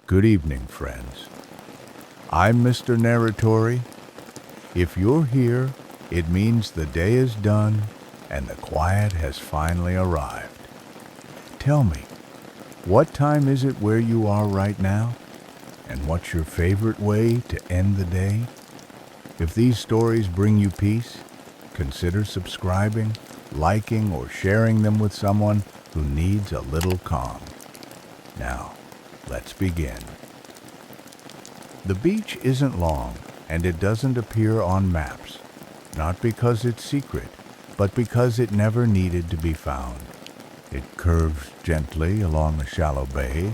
Good evening, friends. I'm Mr. Narratory. If you're here, it means the day is done and the quiet has finally arrived. Tell me, what time is it where you are right now? And what's your favorite way to end the day? If these stories bring you peace, consider subscribing, liking, or sharing them with someone who needs a little calm. Now, let's begin. The beach isn't long, and it doesn't appear on maps, not because it's secret, but because it never needed to be found. It curves gently along a shallow bay,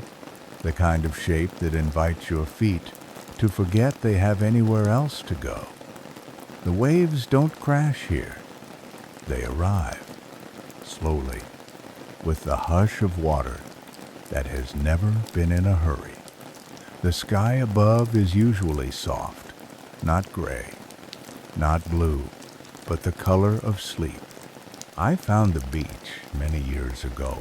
the kind of shape that invites your feet to forget they have anywhere else to go. The waves don't crash here. They arrive, slowly, with the hush of water that has never been in a hurry. The sky above is usually soft, not gray, not blue, but the color of sleep. I found the beach many years ago,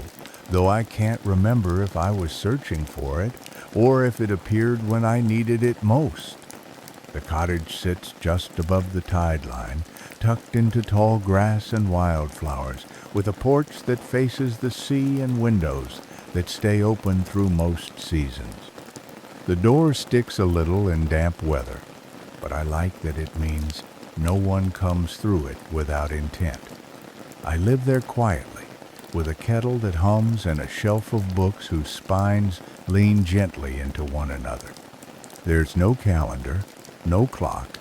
though I can't remember if I was searching for it or if it appeared when I needed it most. The cottage sits just above the tide line, tucked into tall grass and wildflowers, with a porch that faces the sea and windows that stay open through most seasons. The door sticks a little in damp weather, but I like that it means no one comes through it without intent. I live there quietly, with a kettle that hums and a shelf of books whose spines lean gently into one another. There's no calendar, no clock.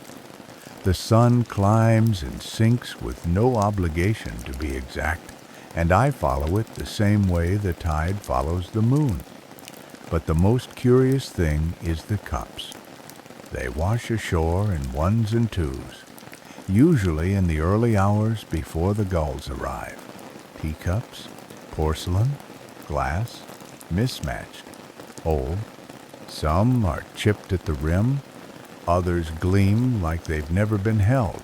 The sun climbs and sinks with no obligation to be exact, and I follow it the same way the tide follows the moon. But the most curious thing is the cups. They wash ashore in ones and twos, usually in the early hours before the gulls arrive. Teacups, porcelain, glass, mismatched, old. Some are chipped at the rim, others gleam like they've never been held.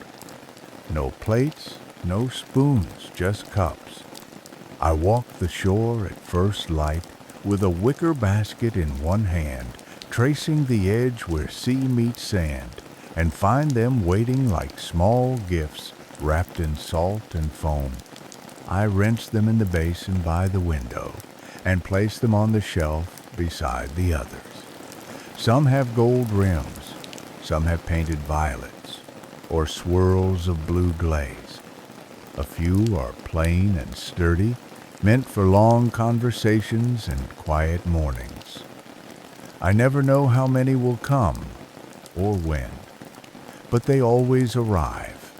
No plates, no spoons, just cups. I walk the shore at first light with a wicker basket in one hand, tracing the edge where sea meets sand, and find them waiting like small gifts wrapped in salt and foam. I rinse them in the basin by the window and place them on the shelf beside the others. Some have gold rims, some have painted violets or swirls of blue glaze. A few are plain and sturdy, meant for long conversations and quiet mornings. I never know how many will come or when, but they always arrive.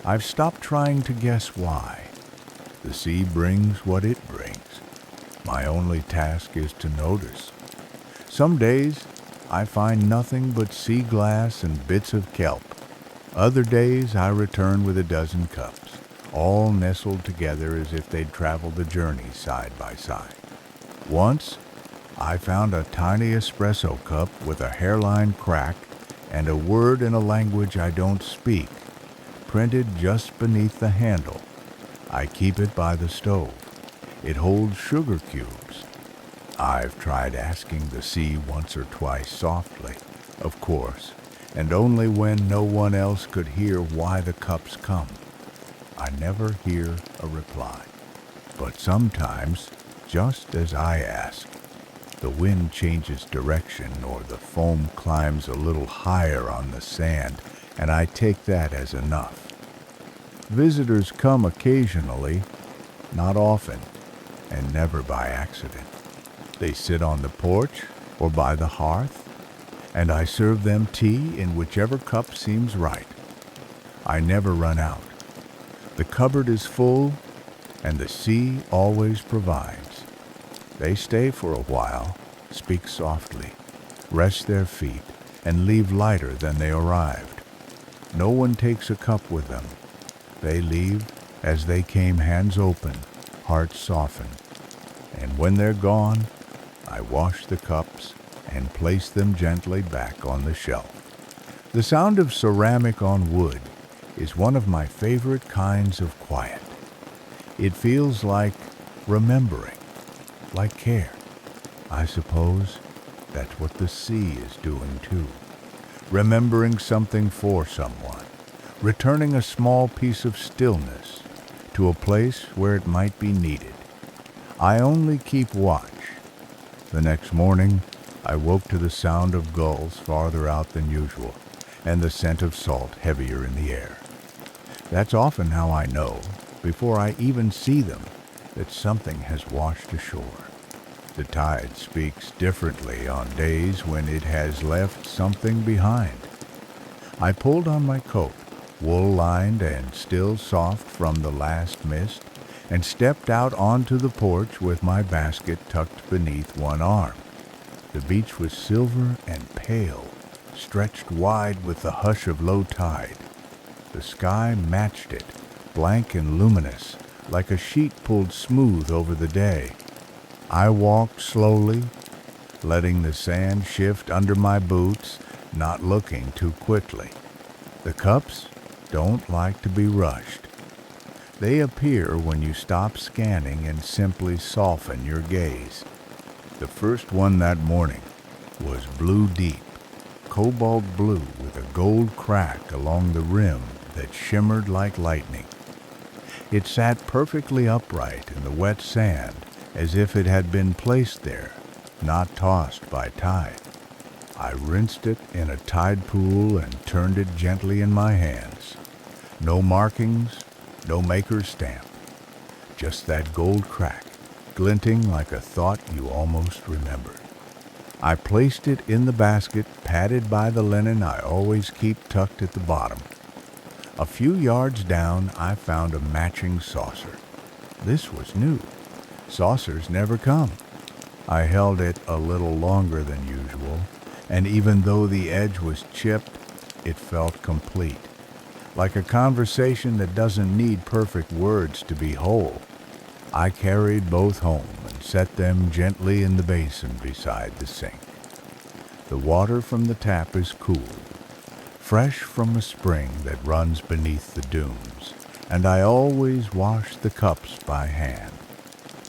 I've stopped trying to guess why. The sea brings what it brings. My only task is to notice. Some days I find nothing but sea glass and bits of kelp. Other days I return with a dozen cups, all nestled together as if they'd traveled the journey side by side. Once, I found a tiny espresso cup with a hairline crack and a word in a language I don't speak, printed just beneath the handle. I keep it by the stove. It holds sugar cubes. I've tried asking the sea once or twice softly, of course, and only when no one else could hear why the cups come. I never hear a reply. But sometimes, just as I ask, the wind changes direction or the foam climbs a little higher on the sand, and I take that as enough. Visitors come occasionally, not often, and never by accident. They sit on the porch or by the hearth, and I serve them tea in whichever cup seems right. I never run out. The cupboard is full, and the sea always provides. They stay for a while, speak softly, rest their feet, and leave lighter than they arrived. No one takes a cup with them. They leave as they came, hands open, hearts softened. And when they're gone, I wash the cups and place them gently back on the shelf. The sound of ceramic on wood is one of my favorite kinds of quiet. It feels like remembering, like care. I suppose That's what the sea is doing too. Remembering something for someone, returning a small piece of stillness to a place where it might be needed. I only keep watch. The next morning, I woke to the sound of gulls farther out than usual, and the scent of salt heavier in the air. That's often how I know, before I even see them, that something has washed ashore. The tide speaks differently on days when it has left something behind. I pulled on my coat, wool-lined and still soft from the last mist, and stepped out onto the porch with my basket tucked beneath one arm. The beach was silver and pale, stretched wide with the hush of low tide. The sky matched it, blank and luminous, like a sheet pulled smooth over the day. I walked slowly, letting the sand shift under my boots, not looking too quickly. The cups don't like to be rushed. They appear when you stop scanning and simply soften your gaze. The first one that morning was blue deep, cobalt blue with a gold crack along the rim that shimmered like lightning. It sat perfectly upright in the wet sand, as if it had been placed there, not tossed by tide. I rinsed it in a tide pool and turned it gently in my hands. No markings, no maker's stamp, just that gold crack, glinting like a thought you almost remembered. I placed it in the basket, padded by the linen I always keep tucked at the bottom. A few yards down, I found a matching saucer. This was new. Saucers never come. I held it a little longer than usual, and even though the edge was chipped, it felt complete. Like a conversation that doesn't need perfect words to be whole. I carried both home and set them gently in the basin beside the sink. The water from the tap is cool, fresh from a spring that runs beneath the dunes, and I always wash the cups by hand.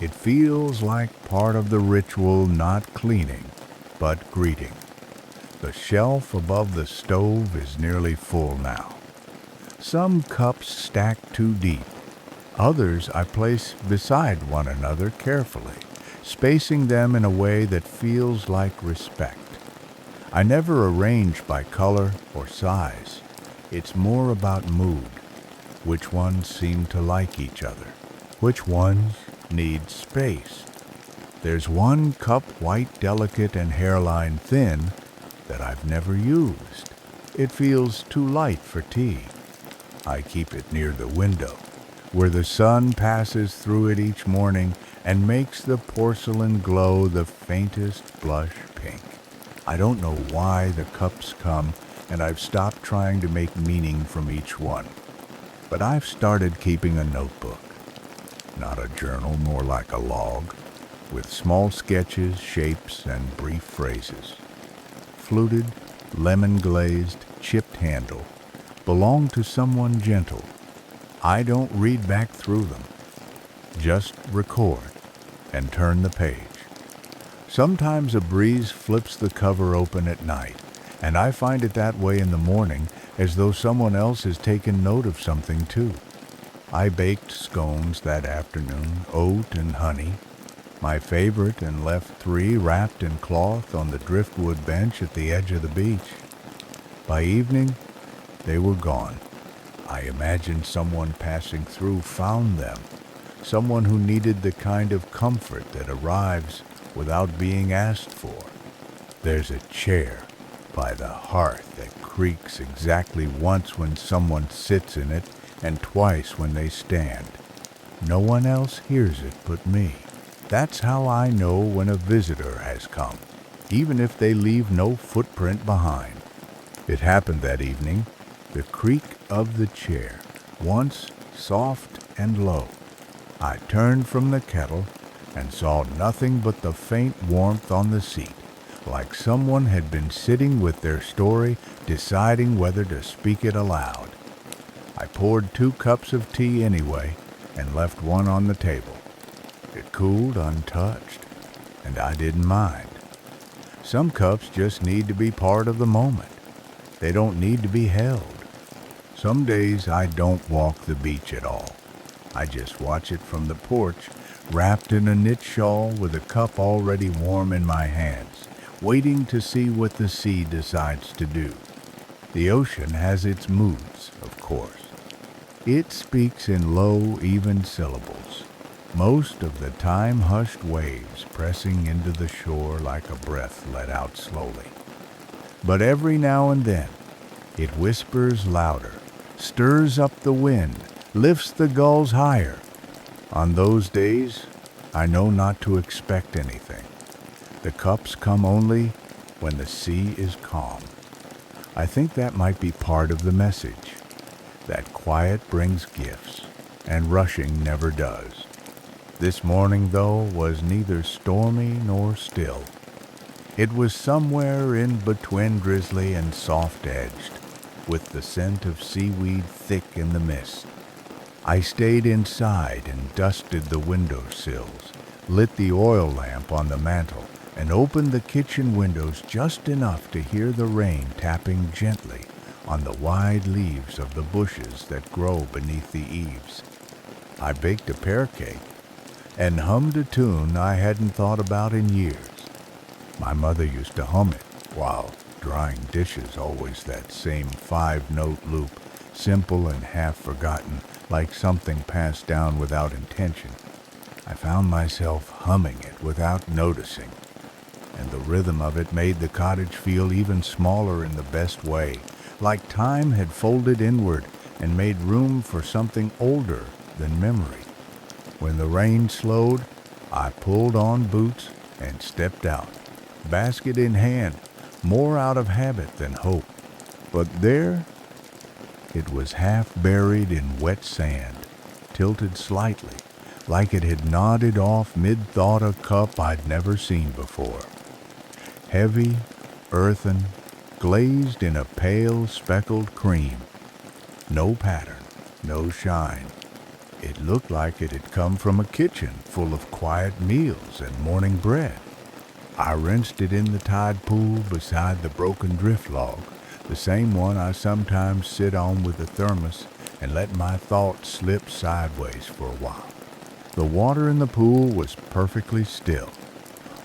It feels like part of the ritual, not cleaning, but greeting. The shelf above the stove is nearly full now. Some cups stack too deep. Others I place beside one another carefully, spacing them in a way that feels like respect. I never arrange by color or size. It's more about mood. Which ones seem to like each other? Which ones need space? There's one cup white, delicate, and hairline thin that I've never used. It feels too light for tea. I keep it near the window, where the sun passes through it each morning and makes the porcelain glow the faintest blush pink. I don't know why the cups come, and I've stopped trying to make meaning from each one. But I've started keeping a notebook. Not a journal, more like a log, with small sketches, shapes, and brief phrases. Fluted, lemon-glazed, chipped handle, belong to someone gentle. I don't read back through them. Just record and turn the page. Sometimes a breeze flips the cover open at night, and I find it that way in the morning, as though someone else has taken note of something too. I baked scones that afternoon, oat and honey, my favorite, and left 3 wrapped in cloth on the driftwood bench at the edge of the beach. By evening, they were gone. I imagined someone passing through found them, someone who needed the kind of comfort that arrives without being asked for. There's a chair by the hearth that creaks exactly once when someone sits in it and twice when they stand. No one else hears it but me. That's how I know when a visitor has come, even if they leave no footprint behind. It happened that evening, the creak of the chair, once soft and low. I turned from the kettle and saw nothing but the faint warmth on the seat, like someone had been sitting with their story, deciding whether to speak it aloud. I poured 2 cups of tea anyway and left one on the table. It cooled untouched, and I didn't mind. Some cups just need to be part of the moment. They don't need to be held. Some days I don't walk the beach at all. I just watch it from the porch, wrapped in a knit shawl with a cup already warm in my hands, waiting to see what the sea decides to do. The ocean has its moods, of course. It speaks in low, even syllables, most of the time hushed waves pressing into the shore like a breath let out slowly. But every now and then, it whispers louder, stirs up the wind, lifts the gulls higher. On those days, I know not to expect anything. The cups come only when the sea is calm. I think that might be part of the message, that quiet brings gifts, and rushing never does. This morning, though, was neither stormy nor still. It was somewhere in between drizzly and soft-edged, with the scent of seaweed thick in the mist. I stayed inside and dusted the window sills, lit the oil lamp on the mantel, and opened the kitchen windows just enough to hear the rain tapping gently on the wide leaves of the bushes that grow beneath the eaves. I baked a pear cake and hummed a tune I hadn't thought about in years. My mother used to hum it while drying dishes, always that same 5-note loop, simple and half forgotten, like something passed down without intention. I found myself humming it without noticing, and the rhythm of it made the cottage feel even smaller in the best way, like time had folded inward and made room for something older than memory. When the rain slowed, I pulled on boots and stepped out, basket in hand, more out of habit than hope. But there, it was half buried in wet sand, tilted slightly, like it had nodded off mid-thought a cup I'd never seen before. Heavy, earthen, glazed in a pale speckled cream. No pattern, no shine. It looked like it had come from a kitchen full of quiet meals and morning bread. I rinsed it in the tide pool beside the broken drift log, the same one I sometimes sit on with the thermos and let my thoughts slip sideways for a while. The water in the pool was perfectly still,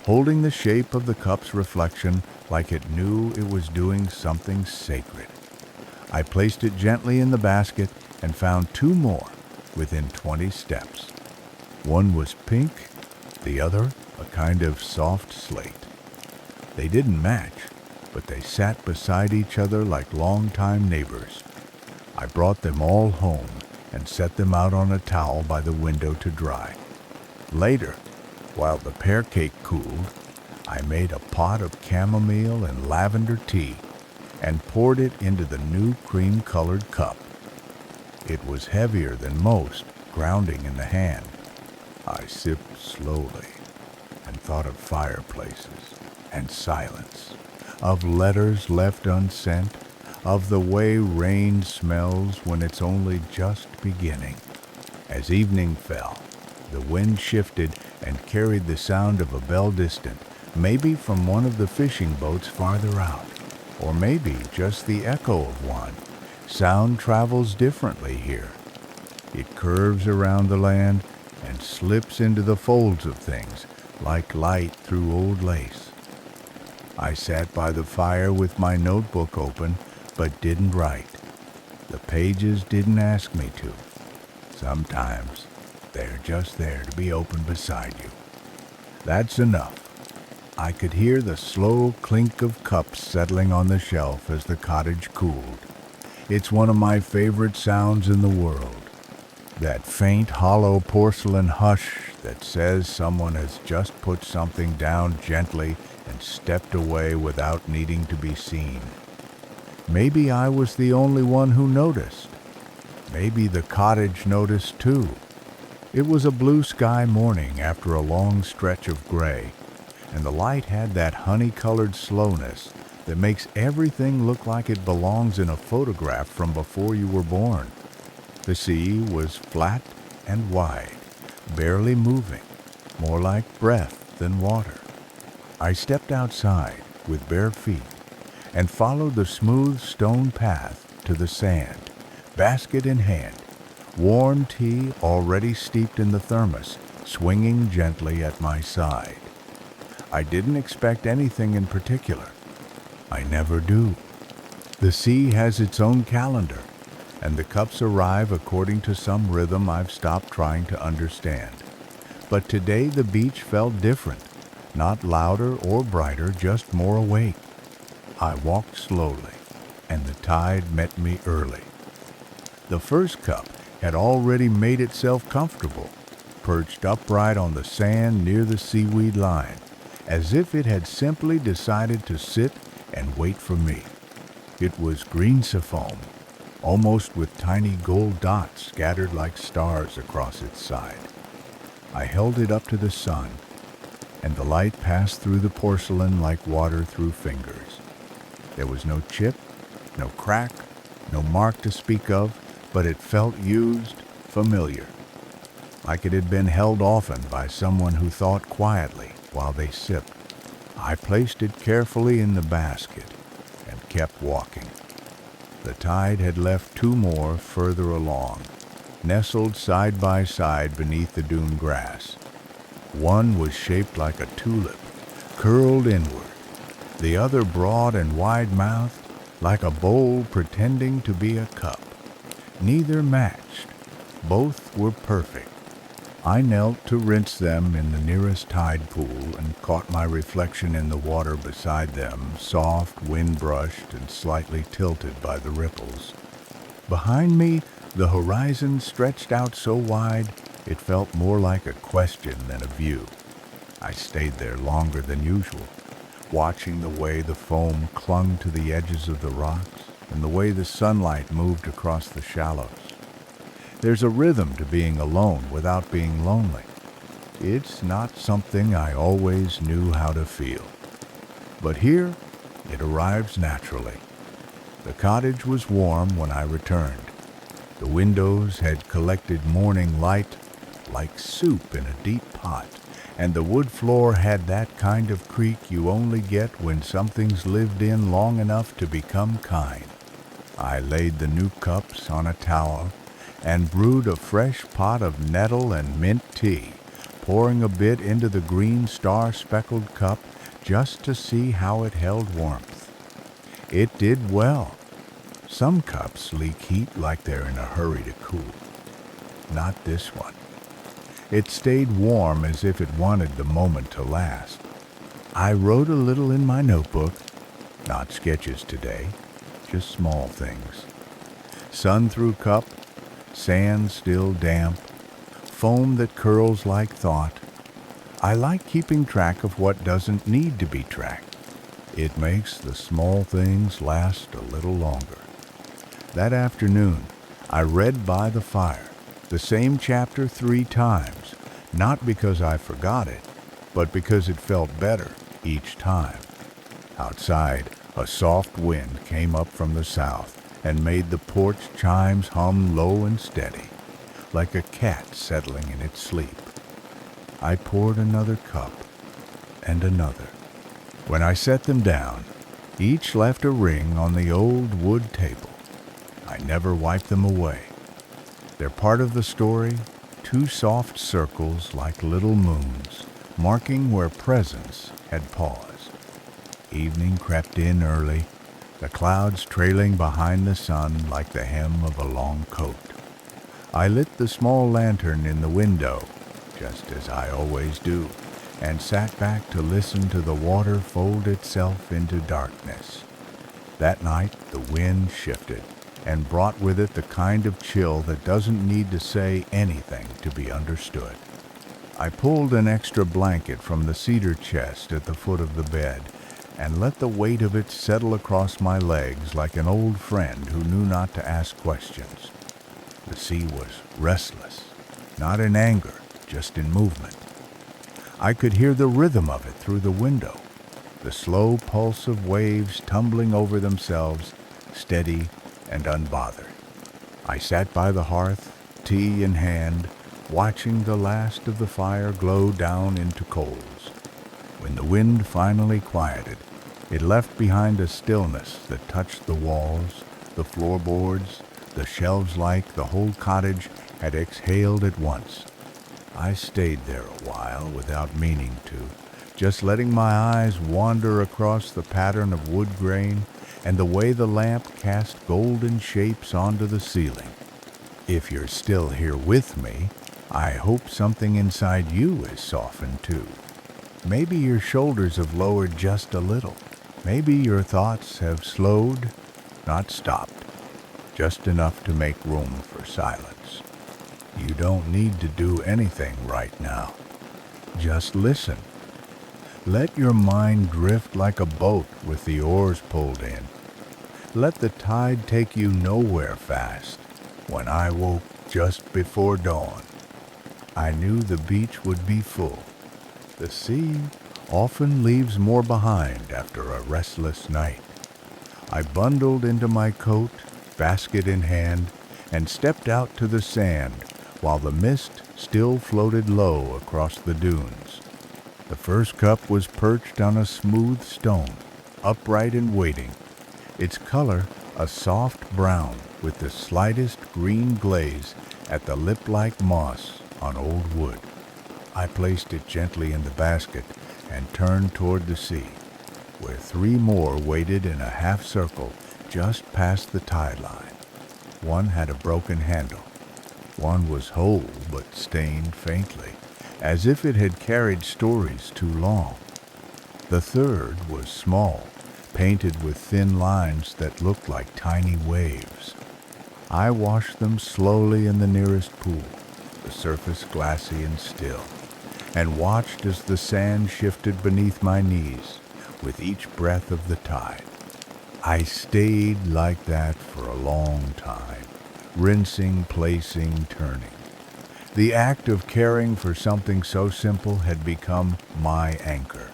holding the shape of the cup's reflection like it knew it was doing something sacred. I placed it gently in the basket and found 2 more within 20 steps. One was pink, the other a kind of soft slate. They didn't match, but they sat beside each other like longtime neighbors. I brought them all home and set them out on a towel by the window to dry. Later, while the pear cake cooled, I made a pot of chamomile and lavender tea and poured it into the new cream-colored cup. It was heavier than most, grounding in the hand. I sipped slowly and thought of fireplaces and silence, of letters left unsent, of the way rain smells when it's only just beginning. As evening fell, the wind shifted and carried the sound of a bell distant, maybe from one of the fishing boats farther out, or maybe just the echo of one. Sound travels differently here. It curves around the land and slips into the folds of things, like light through old lace. I sat by the fire with my notebook open, but didn't write. The pages didn't ask me to. Sometimes they're just there to be open beside you. That's enough. I could hear the slow clink of cups settling on the shelf as the cottage cooled. It's one of my favorite sounds in the world. That faint, hollow porcelain hush that says someone has just put something down gently and stepped away without needing to be seen. Maybe I was the only one who noticed. Maybe the cottage noticed too. It was a blue sky morning after a long stretch of gray, and the light had that honey-colored slowness that makes everything look like it belongs in a photograph from before you were born. The sea was flat and wide, barely moving, more like breath than water. I stepped outside with bare feet and followed the smooth stone path to the sand, basket in hand, warm tea already steeped in the thermos, swinging gently at my side. I didn't expect anything in particular. I never do. The sea has its own calendar, and the cups arrive according to some rhythm I've stopped trying to understand. But today the beach felt different, not louder or brighter, just more awake. I walked slowly, and the tide met me early. The first cup had already made itself comfortable, perched upright on the sand near the seaweed line, as if it had simply decided to sit and wait for me. It was green seafoam, almost with tiny gold dots scattered like stars across its side. I held it up to the sun, and the light passed through the porcelain like water through fingers. There was no chip, no crack, no mark to speak of, but it felt used, familiar, like it had been held often by someone who thought quietly while they sipped. I placed it carefully in the basket and kept walking. The tide had left two more further along, nestled side by side beneath the dune grass. One was shaped like a tulip, curled inward. The other broad and wide-mouthed, like a bowl pretending to be a cup. Neither matched. Both were perfect. I knelt to rinse them in the nearest tide pool and caught my reflection in the water beside them, soft, wind-brushed, and slightly tilted by the ripples. Behind me, the horizon stretched out so wide, it felt more like a question than a view. I stayed there longer than usual, watching the way the foam clung to the edges of the rocks and the way the sunlight moved across the shallows. There's a rhythm to being alone without being lonely. It's not something I always knew how to feel. But here, it arrives naturally. The cottage was warm when I returned. The windows had collected morning light like soup in a deep pot, and the wood floor had that kind of creak you only get when something's lived in long enough to become kind. I laid the new cups on a towel and brewed a fresh pot of nettle and mint tea, pouring a bit into the green star-speckled cup just to see how it held warmth. It did well. Some cups leak heat like they're in a hurry to cool. Not this one. It stayed warm as if it wanted the moment to last. I wrote a little in my notebook, not sketches today, just small things. Sun through cup, sand still damp, foam that curls like thought. I like keeping track of what doesn't need to be tracked. It makes the small things last a little longer. That afternoon, I read by the fire, the same chapter 3 times, not because I forgot it, but because it felt better each time. Outside, a soft wind came up from the south and made the porch chimes hum low and steady, like a cat settling in its sleep. I poured another cup and another. When I set them down, each left a ring on the old wood table. I never wiped them away. They're part of the story, two soft circles like little moons, marking where presence had paused. Evening crept in early, the clouds trailing behind the sun like the hem of a long coat. I lit the small lantern in the window, just as I always do, and sat back to listen to the water fold itself into darkness. That night, the wind shifted and brought with it the kind of chill that doesn't need to say anything to be understood. I pulled an extra blanket from the cedar chest at the foot of the bed and let the weight of it settle across my legs like an old friend who knew not to ask questions. The sea was restless, not in anger, just in movement. I could hear the rhythm of it through the window, the slow pulse of waves tumbling over themselves, steady and unbothered. I sat by the hearth, tea in hand, watching the last of the fire glow down into coals. When the wind finally quieted, It left behind a stillness that touched the walls, the floorboards, the shelves, like the whole cottage had exhaled at once. I stayed there a while without meaning to, just letting my eyes wander across the pattern of wood grain and the way the lamp cast golden shapes onto the ceiling. If you're still here with me, I hope something inside you is softened too. Maybe your shoulders have lowered just a little. Maybe your thoughts have slowed, not stopped, just enough to make room for silence. You don't need to do anything right now. Just listen. Let your mind drift like a boat with the oars pulled in. Let the tide take you nowhere fast. When I woke just before dawn, I knew the beach would be full. The sea often leaves more behind after a restless night. I bundled into my coat, basket in hand, and stepped out to the sand while the mist still floated low across the dunes. The first cup was perched on a smooth stone, upright and waiting, its color a soft brown with the slightest green glaze at the lip-like moss on old wood. I placed it gently in the basket and turned toward the sea, where 3 more waited in a half circle just past the tide line. One had a broken handle. One was whole but stained faintly, as if it had carried stories too long. The third was small, painted with thin lines that looked like tiny waves. I washed them slowly in the nearest pool, the surface glassy and still, and watched as the sand shifted beneath my knees with each breath of the tide. I stayed like that for a long time, rinsing, placing, turning. The act of caring for something so simple had become my anchor.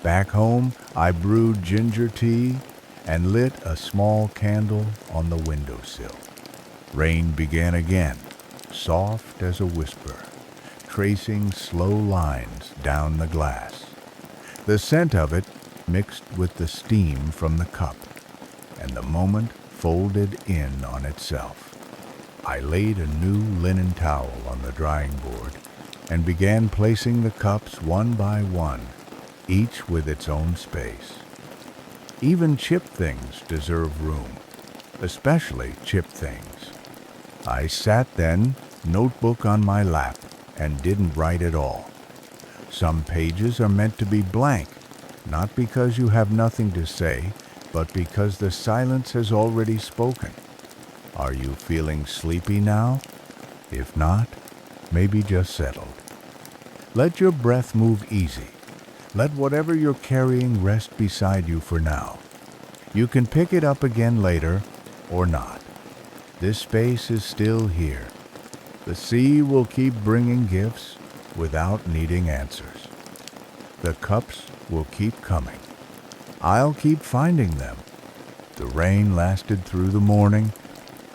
Back home, I brewed ginger tea and lit a small candle on the windowsill. Rain began again, soft as a whisper, tracing slow lines down the glass. The scent of it mixed with the steam from the cup, and the moment folded in on itself. I laid a new linen towel on the drying board and began placing the cups one by one, each with its own space. Even chipped things deserve room, especially chipped things. I sat then, notebook on my lap, and didn't write at all. Some pages are meant to be blank, not because you have nothing to say, but because the silence has already spoken. Are you feeling sleepy now? If not, maybe just settled. Let your breath move easy. Let whatever you're carrying rest beside you for now. You can pick it up again later, or not. This space is still here. The sea will keep bringing gifts without needing answers. The cups will keep coming. I'll keep finding them. The rain lasted through the morning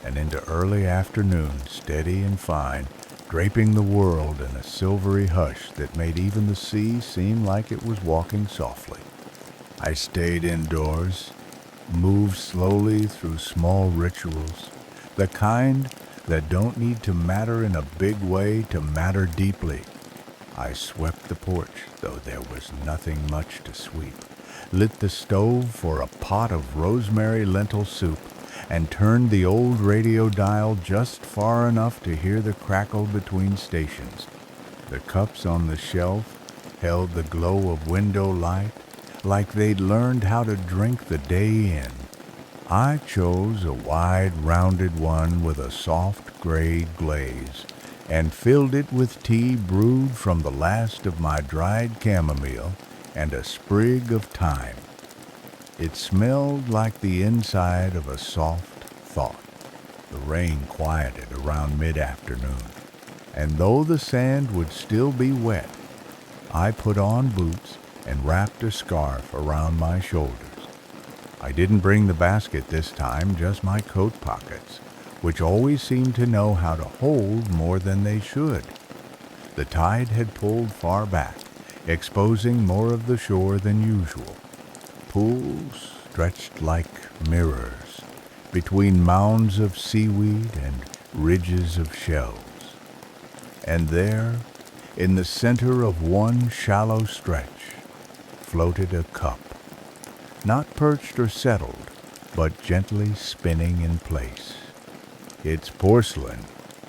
and into early afternoon, steady and fine, draping the world in a silvery hush that made even the sea seem like it was walking softly. I stayed indoors, moved slowly through small rituals, the kind that don't need to matter in a big way to matter deeply. I swept the porch, though there was nothing much to sweep, lit the stove for a pot of rosemary lentil soup, and turned the old radio dial just far enough to hear the crackle between stations. The cups on the shelf held the glow of window light, like they'd learned how to drink the day in. I chose a wide, rounded one with a soft gray glaze, and filled it with tea brewed from the last of my dried chamomile and a sprig of thyme. It smelled like the inside of a soft thought. The rain quieted around mid-afternoon, and though the sand would still be wet, I put on boots and wrapped a scarf around my shoulders. I didn't bring the basket this time, just my coat pockets, which always seemed to know how to hold more than they should. The tide had pulled far back, exposing more of the shore than usual. pools stretched like mirrors between mounds of seaweed and ridges of shells. And there, in the center of one shallow stretch, floated a cup, not perched or settled, but gently spinning in place. Its porcelain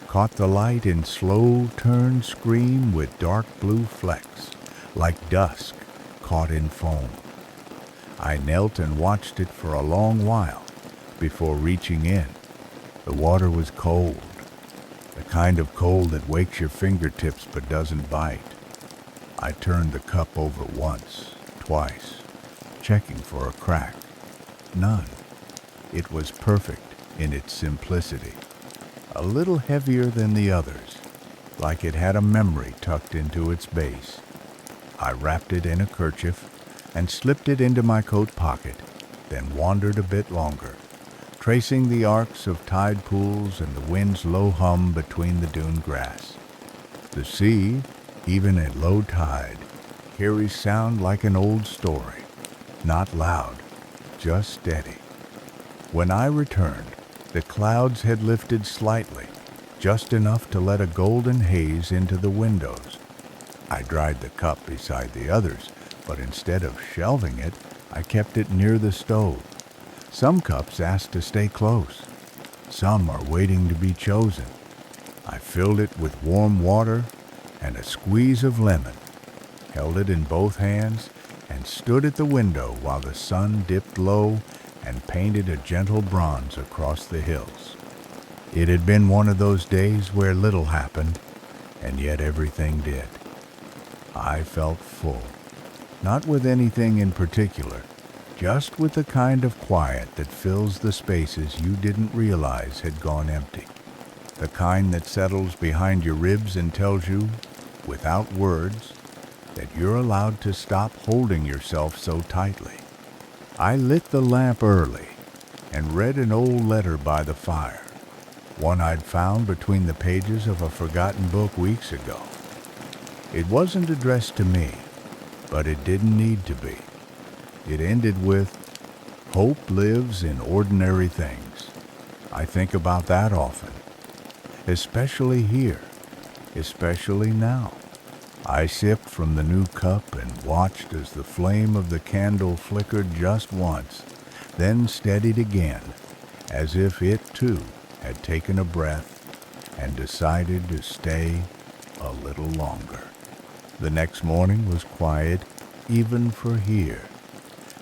caught the light in slow turn screen with dark blue flecks, like dusk caught in foam. I knelt and watched it for a long while before reaching in. The water was cold, the kind of cold that wakes your fingertips but doesn't bite. I turned the cup over once, twice, checking for a crack. None. It was perfect in its simplicity. A little heavier than the others, like it had a memory tucked into its base. I wrapped it in a kerchief and slipped it into my coat pocket, then wandered a bit longer, tracing the arcs of tide pools and the wind's low hum between the dune grass. The sea, even at low tide, carries sound like an old story, not loud, just steady. When I returned, the clouds had lifted slightly, just enough to let a golden haze into the windows. I dried the cup beside the others, but instead of shelving it, I kept it near the stove. Some cups asked to stay close. Some are waiting to be chosen. I filled it with warm water and a squeeze of lemon, held it in both hands, and stood at the window while the sun dipped low and painted a gentle bronze across the hills. It had been one of those days where little happened, and yet everything did. I felt full, not with anything in particular, just with the kind of quiet that fills the spaces you didn't realize had gone empty. The kind that settles behind your ribs and tells you, without words, that you're allowed to stop holding yourself so tightly. I lit the lamp early and read an old letter by the fire, one I'd found between the pages of a forgotten book weeks ago. It wasn't addressed to me, but it didn't need to be. It ended with, "Hope lives in ordinary things." I think about that often, especially here, especially now. I sipped from the new cup and watched as the flame of the candle flickered just once, then steadied again, as if it too had taken a breath and decided to stay a little longer. The next morning was quiet, even for here,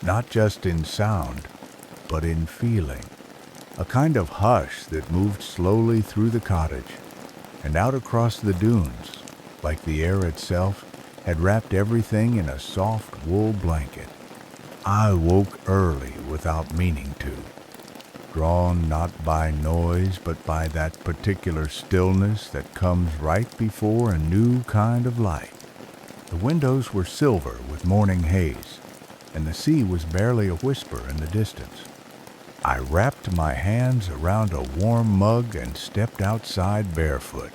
not just in sound, but in feeling, a kind of hush that moved slowly through the cottage and out across the dunes, like the air itself had wrapped everything in a soft wool blanket. I woke early without meaning to, drawn not by noise but by that particular stillness that comes right before a new kind of light. The windows were silver with morning haze, and the sea was barely a whisper in the distance. I wrapped my hands around a warm mug and stepped outside barefoot.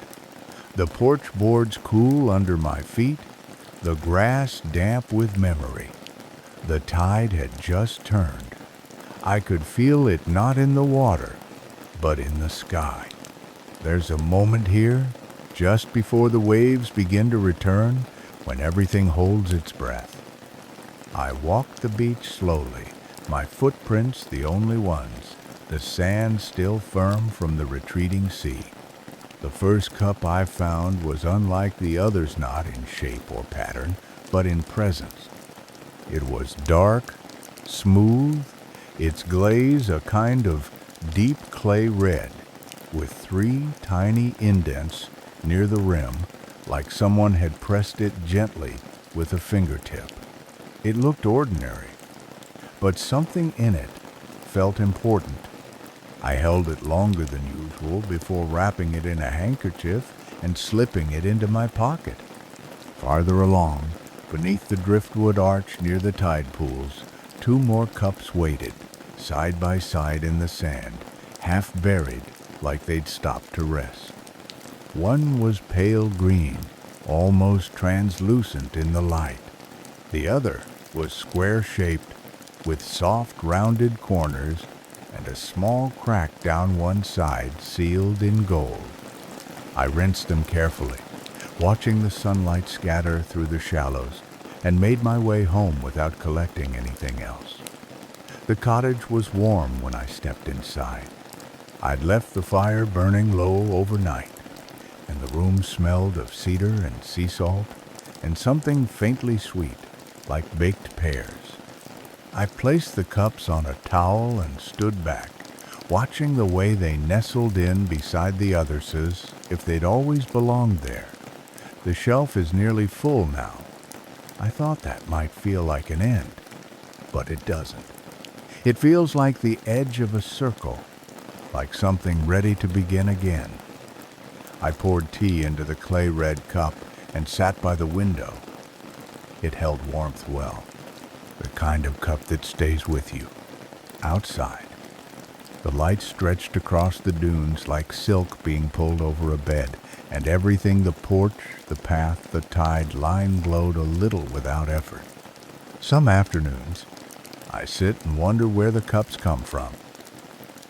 The porch boards cool under my feet, the grass damp with memory. The tide had just turned. I could feel it not in the water, but in the sky. There's a moment here, just before the waves begin to return, when everything holds its breath. I walked the beach slowly, my footprints the only ones, the sand still firm from the retreating sea. The first cup I found was unlike the others, not in shape or pattern, but in presence. It was dark, smooth, its glaze a kind of deep clay red, with 3 tiny indents near the rim, like someone had pressed it gently with a fingertip. It looked ordinary, but something in it felt important. I held it longer than usual before wrapping it in a handkerchief and slipping it into my pocket. Farther along, beneath the driftwood arch near the tide pools, 2 more cups waited, side by side in the sand, half buried like they'd stopped to rest. One was pale green, almost translucent in the light. The other was square-shaped, with soft rounded corners and a small crack down one side sealed in gold. I rinsed them carefully, watching the sunlight scatter through the shallows, and made my way home without collecting anything else. The cottage was warm when I stepped inside. I'd left the fire burning low overnight, and the room smelled of cedar and sea salt and something faintly sweet, like baked pears. I placed the cups on a towel and stood back, watching the way they nestled in beside the others as if they'd always belonged there. The shelf is nearly full now. I thought that might feel like an end, but it doesn't. It feels like the edge of a circle, like something ready to begin again. I poured tea into the clay-red cup and sat by the window. It held warmth well, the kind of cup that stays with you. Outside, the light stretched across the dunes like silk being pulled over a bed, and everything, the porch, the path, the tide, line glowed a little without effort. Some afternoons, I sit and wonder where the cups come from.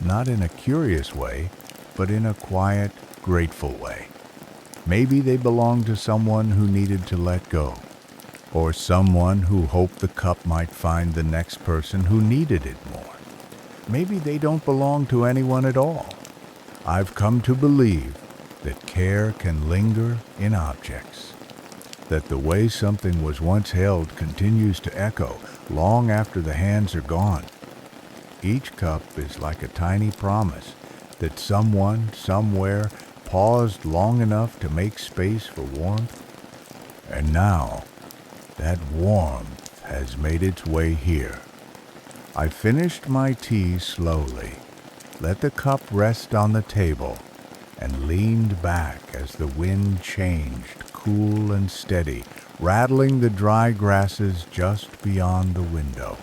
Not in a curious way, but in a quiet, grateful way. Maybe they belong to someone who needed to let go, or someone who hoped the cup might find the next person who needed it more. Maybe they don't belong to anyone at all. I've come to believe that care can linger in objects, that the way something was once held continues to echo long after the hands are gone. Each cup is like a tiny promise that someone, somewhere, paused long enough to make space for warmth. And now, that warmth has made its way here. I finished my tea slowly, let the cup rest on the table, and leaned back as the wind changed, cool and steady, rattling the dry grasses just beyond the window.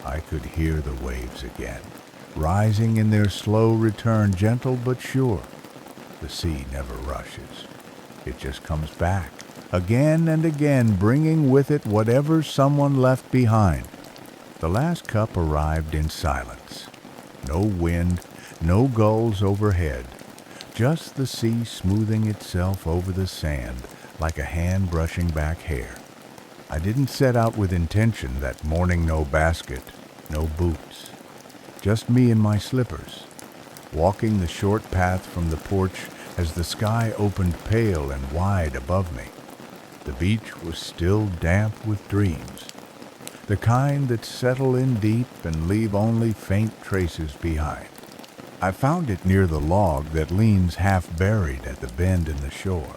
I could hear the waves again, rising in their slow return, gentle but sure. The sea never rushes. It just comes back, again and again, bringing with it whatever someone left behind. The last cup arrived in silence. No wind, no gulls overhead, just the sea smoothing itself over the sand like a hand brushing back hair. I didn't set out with intention that morning, no basket, no boots. Just me and my slippers, walking the short path from the porch as the sky opened pale and wide above me. The beach was still damp with dreams, the kind that settle in deep and leave only faint traces behind. I found it near the log that leans half buried at the bend in the shore,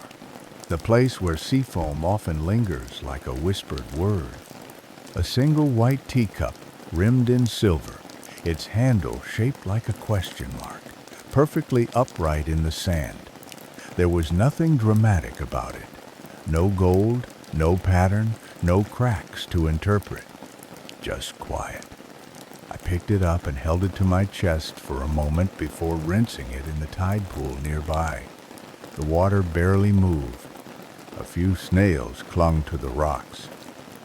the place where seafoam often lingers like a whispered word. A single white teacup, rimmed in silver, its handle shaped like a question mark, perfectly upright in the sand. There was nothing dramatic about it. No gold, no pattern, no cracks to interpret. Just quiet. I picked it up and held it to my chest for a moment before rinsing it in the tide pool nearby. The water barely moved. A few snails clung to the rocks,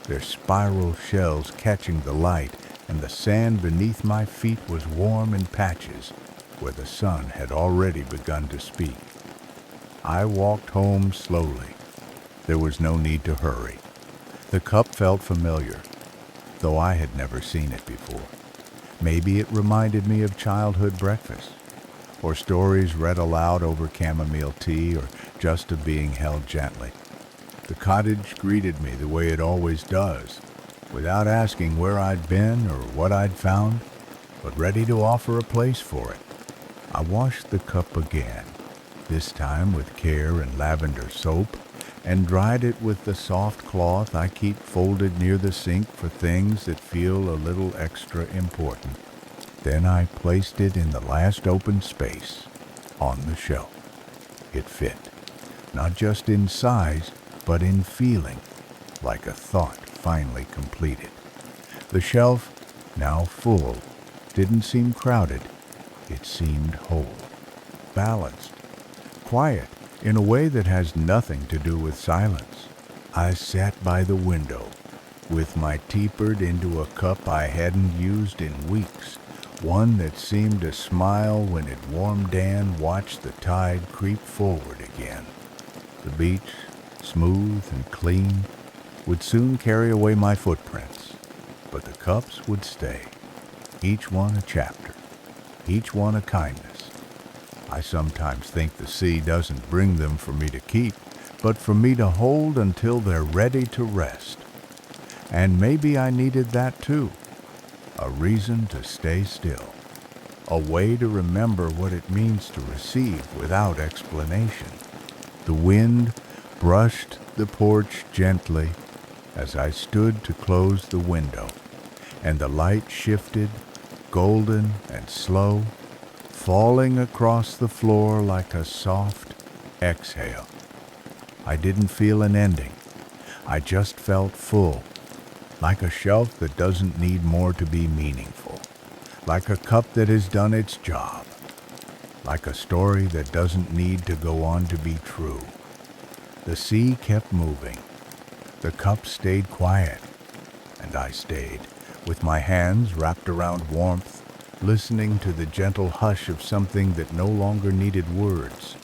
their spiral shells catching the light, and the sand beneath my feet was warm in patches where the sun had already begun to speak. I walked home slowly. There was no need to hurry. The cup felt familiar, though I had never seen it before. Maybe it reminded me of childhood breakfast, or stories read aloud over chamomile tea, or just of being held gently. The cottage greeted me the way it always does, without asking where I'd been or what I'd found, but ready to offer a place for it. I washed the cup again, this time with care and lavender soap, and dried it with the soft cloth I keep folded near the sink for things that feel a little extra important. Then I placed it in the last open space, on the shelf. It fit, not just in size, but in feeling, like a thought finally completed. The shelf, now full, didn't seem crowded. It seemed whole, balanced, quiet, in a way that has nothing to do with silence. I sat by the window, with my teapot into a cup I hadn't used in weeks, one that seemed to smile when it warmed Dan watched the tide creep forward again. The beach, smooth and clean, would soon carry away my footprints, but the cups would stay, each one a chapter, each one a kindness. I sometimes think the sea doesn't bring them for me to keep, but for me to hold until they're ready to rest. And maybe I needed that too, a reason to stay still, a way to remember what it means to receive without explanation. The wind brushed the porch gently as I stood to close the window, and the light shifted, golden and slow, falling across the floor like a soft exhale. I didn't feel an ending. I just felt full, like a shelf that doesn't need more to be meaningful, like a cup that has done its job, like a story that doesn't need to go on to be true. The sea kept moving. The cup stayed quiet, and I stayed, with my hands wrapped around warmth, listening to the gentle hush of something that no longer needed words.